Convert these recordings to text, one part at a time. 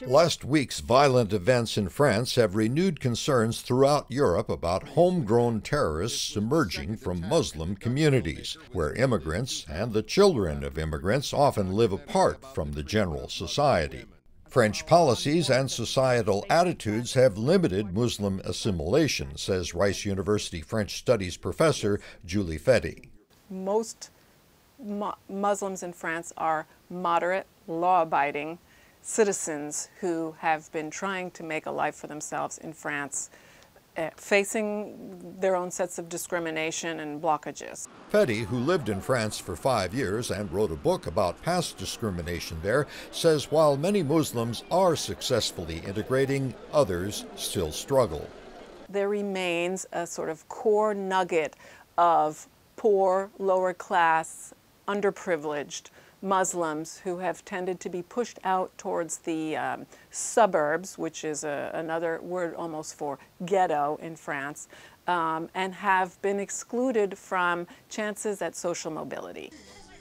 Last week's violent events in France have renewed concerns throughout Europe about homegrown terrorists emerging from Muslim communities, where immigrants and the children of immigrants often live apart from the general society. French policies and societal attitudes have limited Muslim assimilation, says Rice University French Studies professor Julie Fetty. Most Muslims in France are moderate, law-abiding citizens who have been trying to make a life for themselves in France, facing their own sets of discrimination and blockages. Fetty, who lived in France for 5 years and wrote a book about past discrimination there, says while many Muslims are successfully integrating, others still struggle. There remains a sort of core nugget of poor, lower class, underprivileged Muslims who have tended to be pushed out towards the suburbs, which is another word almost for ghetto in France, and have been excluded from chances at social mobility.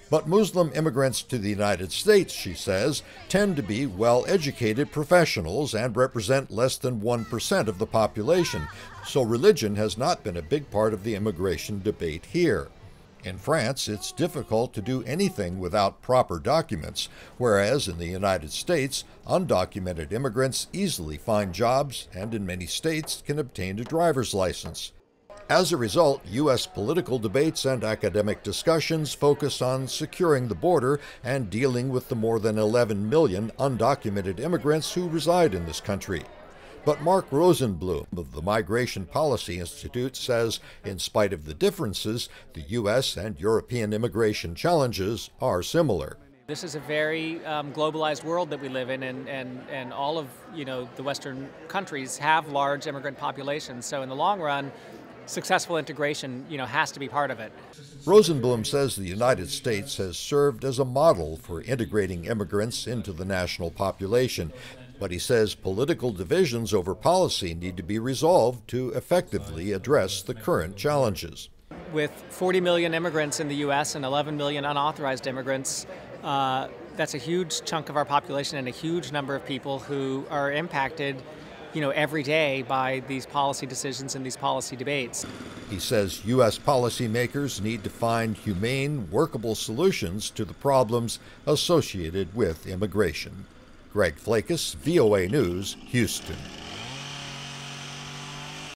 But Muslim immigrants to the United States, she says, tend to be well-educated professionals and represent less than 1% of the population, so religion has not been a big part of the immigration debate here. In France, it's difficult to do anything without proper documents, whereas in the United States, undocumented immigrants easily find jobs and in many states can obtain a driver's license. As a result, U.S. political debates and academic discussions focus on securing the border and dealing with the more than 11 million undocumented immigrants who reside in this country. But Mark Rosenblum of the Migration Policy Institute says, in spite of the differences, the U.S. and European immigration challenges are similar. This is a very globalized world that we live in, and all of the Western countries have large immigrant populations. So in the long run, successful integration has to be part of it. Rosenblum says the United States has served as a model for integrating immigrants into the national population. But he says political divisions over policy need to be resolved to effectively address the current challenges. With 40 million immigrants in the U.S. and 11 million unauthorized immigrants, that's a huge chunk of our population and a huge number of people who are impacted every day by these policy decisions and these policy debates. He says U.S. policymakers need to find humane, workable solutions to the problems associated with immigration. Flakus, VOA News, Houston.